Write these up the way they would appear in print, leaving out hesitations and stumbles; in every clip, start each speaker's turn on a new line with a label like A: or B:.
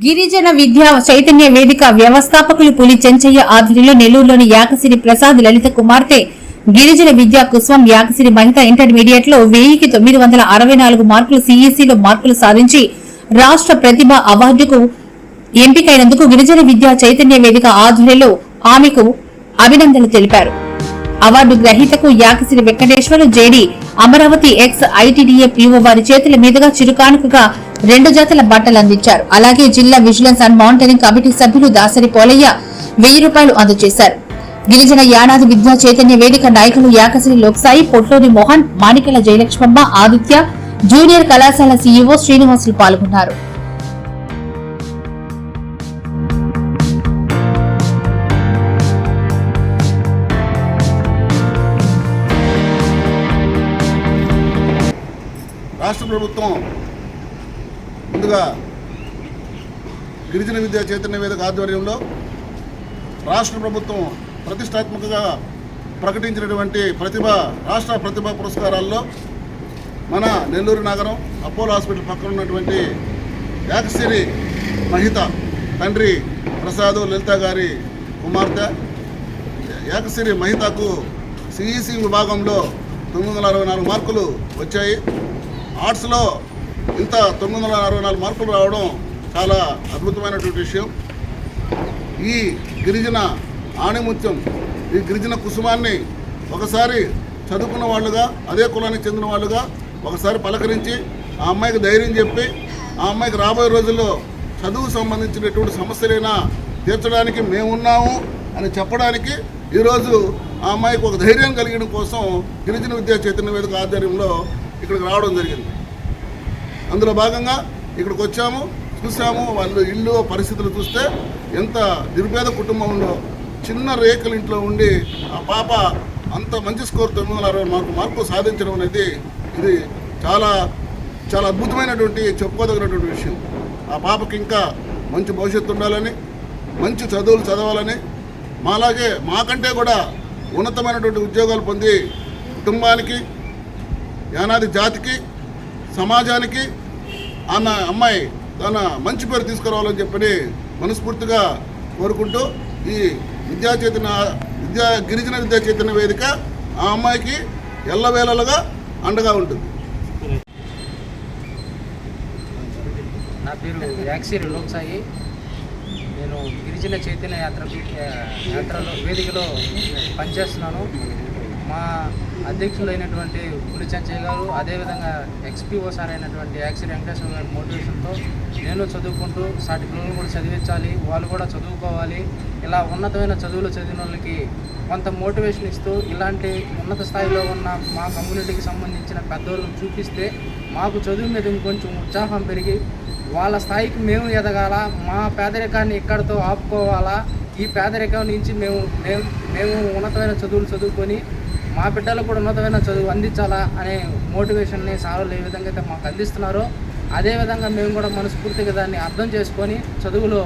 A: గిరిజన విద్యా చైతన్య వేదిక వ్యవస్థాపకులు పులి చెంచయ్య ఆధ్వర్యంలో నెల్లూరులోని యాకసిరి ప్రసాద్ లలిత కుమార్తె గిరిజన విద్యా కుస్వం యాకసిరి మహిత ఇంటర్మీడియట్ లో 1964 మార్కులు సిఈసిలో మార్కులు సాధించి రాష్ట్ర ప్రతిభ అవార్డుకు ఎంపికైనందుకు గిరిజన విద్యా చైతన్య వేదిక ఆధ్వర్యంలో ఆమెకు అభినందనలు తెలిపారు. అవార్డు గ్రహీతకు Yakasiri Venkateswara JD Amaravati ex ITDA PO వారి చేతుల మీదుగా చిరుకానుకగా 2 జతల బట్టలు అందించారు. అలాగే జిల్లా విజిలెన్స్ అండ్ మానిటరింగ్ కమిటీ సభ్యులు దాసరి పోలయ్య 1000 రూపాయలు అందజేశారు. గిరిజన యానాది విద్యా చైతన్య వేదిక నాయకులు యాకసిరి లోక్సాయి, పొట్లోని మోహన్, మాణికల జయలక్ష్మమ్మ, ఆదిత్య, జూనియర్ కళాశాల సీఈఓ శ్రీనివాసులు పాల్గొన్నారు.
B: రాష్ట్ర ప్రభుత్వం ముందుగా గిరిజన విద్యా చైతన్య వేదిక ఆధ్వర్యంలో రాష్ట్ర ప్రభుత్వం ప్రతిష్టాత్మకంగా ప్రకటించినటువంటి రాష్ట్ర ప్రతిభా పురస్కారాల్లో మన నెల్లూరు నగరం అపోలో హాస్పిటల్ పక్కన ఉన్నటువంటి యాకసిరి మహిత తండ్రి ప్రసాద్ లలిత గారి కుమార్తె యాకసిరి మహితకు సిఈసి విభాగంలో 964 మార్కులు వచ్చాయి. ఆర్ట్స్లో ఇంత 964 మార్కులు రావడం చాలా అద్భుతమైనటువంటి విషయం. ఈ గిరిజన ఆణిముత్యం, ఈ గిరిజన కుసుమాన్ని ఒకసారి చదువుకున్న వాళ్ళుగా, అదే కులానికి చెందిన వాళ్ళుగా ఒకసారి పలకరించి ఆ అమ్మాయికి ధైర్యం చెప్పి ఆ అమ్మాయికి రాబోయే రోజుల్లో చదువుకు సంబంధించినటువంటి సమస్యలైనా తీర్చడానికి మేమున్నాము అని చెప్పడానికి ఈరోజు ఆ అమ్మాయికి ఒక ధైర్యం కలిగడం కోసం గిరిజన విద్యా చైతన్య వేదిక ఆధ్వర్యంలో ఇక్కడికి రావడం జరిగింది. అందులో భాగంగా ఇక్కడికి వచ్చాము, చూసాము. వాళ్ళు ఇల్లు పరిస్థితులు చూస్తే ఎంత నిరుపేద కుటుంబంలో చిన్న రేకుల ఇంట్లో ఉండి ఆ పాప అంత మంచి స్కోర్ 964 మార్కులు సాధించడం అనేది ఇది చాలా చాలా అద్భుతమైనటువంటి చెప్పుకోదగినటువంటి విషయం. ఆ పాపకి ఇంకా మంచి భవిష్యత్తు ఉండాలని, మంచి చదువులు చదవాలని, మాకంటే కూడా ఉన్నతమైనటువంటి ఉద్యోగాలు పొంది కుటుంబానికి, యానాది జాతికి, సమాజానికి అమ్మాయి తన మంచి పేరు తీసుకురావాలని చెప్పని మనస్ఫూర్తిగా కోరుకుంటూ ఈ గిరిజన విద్యా చైతన్య వేదిక ఆ అమ్మాయికి ఎల్లవేళలుగా అండగా ఉంటుంది.
C: నా పేరు యాకసిరి లోక్సాయి. నేను గిరిజన చైతన్య యాత్రలో వేదికలో పనిచేస్తున్నాను. మా అధ్యక్షులు అయినటువంటి పులి చెంచయ్య గారు, అదేవిధంగా ఎక్స్పీఓ సార్ అయినటువంటి యాకసిరి వెంకటేశ్వర గారి మోటివేషన్తో నేను చదువుకుంటూ సాటి పిల్లలు కూడా చదివించాలి, వాళ్ళు కూడా చదువుకోవాలి, ఇలా ఉన్నతమైన చదువులు చదివిన వాళ్ళకి కొంత మోటివేషన్ ఇస్తూ ఇలాంటి ఉన్నత స్థాయిలో ఉన్న మా కమ్యూనిటీకి సంబంధించిన పెద్దవాళ్ళని చూపిస్తే మాకు చదువు మీద ఇంకొంచెం ఉత్సాహం పెరిగి వాళ్ళ స్థాయికి మేము ఎదగాల, మా పేదరికాన్ని ఇక్కడితో ఆపుకోవాలా, ఈ పేదరికం నుంచి మేము ఉన్నతమైన చదువులు చదువుకొని మా బిడ్డలకు కూడా ఉన్నతమైన చదువు అందించాలా అనే మోటివేషన్ని సార్లు ఏ విధంగా అయితే మాకు అందిస్తున్నారో అదేవిధంగా మేము కూడా మనస్ఫూర్తిగా దాన్ని అర్థం చేసుకొని చదువులో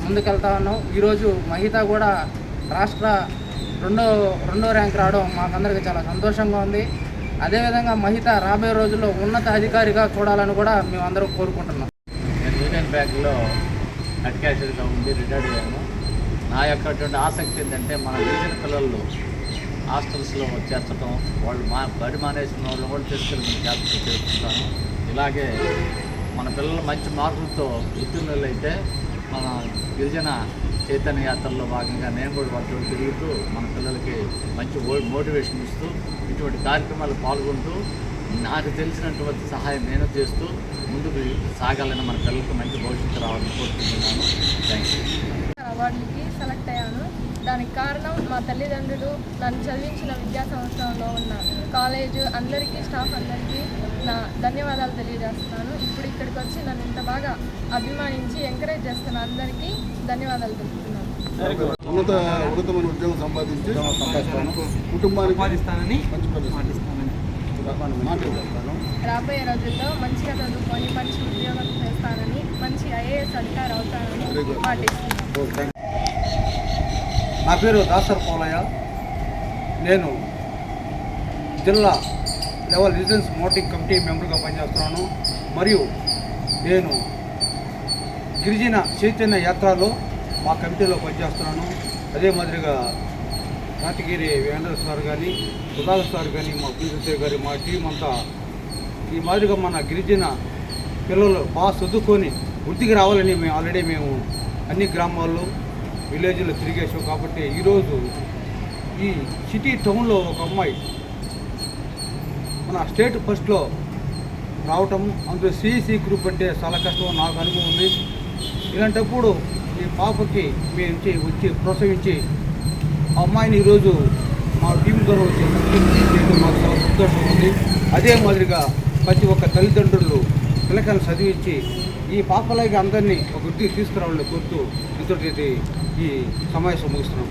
C: ముందుకెళ్తా ఉన్నాం. ఈరోజు మహిత కూడా రాష్ట్ర రెండో ర్యాంక్ రావడం మాకందరికీ చాలా సంతోషంగా ఉంది. అదేవిధంగా మహిత రాబోయే రోజుల్లో ఉన్నత అధికారిగా చూడాలని కూడా మేము అందరూ కోరుకుంటున్నాం.
D: నేను యూనియన్ బ్యాంక్లో హెడ్ క్యాషియర్గా ఉండి రిటైర్డ్ అయ్యాను. నా యొక్క ఆసక్తి ఏంటంటే మన గిరిజన పిల్లలు హాస్టల్స్లో చేర్చడం, వాళ్ళు బడి మానేసిన వాళ్ళు కూడా తీసుకెళ్ళి మేము జాగ్రత్త చేస్తుంటాను. ఇలాగే మన పిల్లలు మంచి మార్కులతో ఉత్తీర్ణులు అయితే మన గిరిజన చైతన్య యాత్రలో భాగంగా నేను కూడా వాటితో తిరుగుతూ మన పిల్లలకి మంచి మోటివేషన్ ఇస్తూ ఇటువంటి కార్యక్రమాలు పాల్గొంటూ నాకు తెలిసినటువంటి సహాయం నేను చేస్తూ ముందుకు సాగాలని మన పిల్లలకు మంచి భవిష్యత్తు రావాలని కోరుకుంటున్నాను. Thank you.
E: అవార్డుకి సెలెక్ట్ అయ్యాను. దానికి కారణం మా తల్లిదండ్రులు, నన్ను చదివించిన విద్యా సంవత్సరంలో ఉన్న కాలేజ్ అందరికీ, స్టాఫ్ అందరికీ నా ధన్యవాదాలు తెలియజేస్తున్నాను. ఇప్పుడు ఇక్కడికి వచ్చి నన్ను ఇంత బాగా అభిమానించి ఎంకరేజ్ చేస్తున్న అందరికీ ధన్యవాదాలు తెలుపుతున్నాను.
B: ఉన్నతమైన ఉద్యోగం సంపాదించి కుటుంబానికి
E: రాబోయే రోజుల్లో మంచిగా చదువుకొని మంచి ఉద్యోగం చేస్తానని, మంచి ఐఏఎస్ అధికారి అవుతానని పాటిస్తున్నాను.
F: నా పేరు దాసరి పోలయ్య. నేను జిల్లా లెవెల్ విజిలెన్స్ మోటింగ్ కమిటీ మెంబర్గా పనిచేస్తున్నాను. మరియు నేను గిరిజన చైతన్య యాత్రలో మా కమిటీలో పనిచేస్తున్నాను. అదే మాదిరిగా నాటిగిరి వేంద్ర సార్ కానీ, సుధాకర్ సార్ కానీ, మా ప్రిన్సిపల్ గారి మా టీం అంతా ఈ మాదిరిగా మన గిరిజన పిల్లలు బాగా చదువుకొని వృత్తికి రావాలని మేము అన్ని గ్రామాల్లో విలేజ్లో తిరిగేసాం. కాబట్టి ఈరోజు ఈ సిటీ టౌన్లో ఒక అమ్మాయి మన స్టేట్ ఫస్ట్లో రావటం, అందులో సిఈసి గ్రూప్ అంటే చాలా కష్టం, నాకు అనుభవం ఉంది. ఇలాంటప్పుడు ఈ పాపకి మేము వచ్చి ప్రోత్సహించి ఆ అమ్మాయిని ఈరోజు మా టీం ద్వారా వచ్చి చేయడం మాకు చాలా సంతోషం ఉంది. అదే మాదిరిగా ప్రతి ఒక్క తల్లిదండ్రులు పిల్లకాయలు చదివించి ఈ పాపలాగా అందరినీ ఒక వృత్తికి తీసుకురావాలని కోరుతూ ఇంతటి ఈ సమావేశం ముగిస్తున్నాం.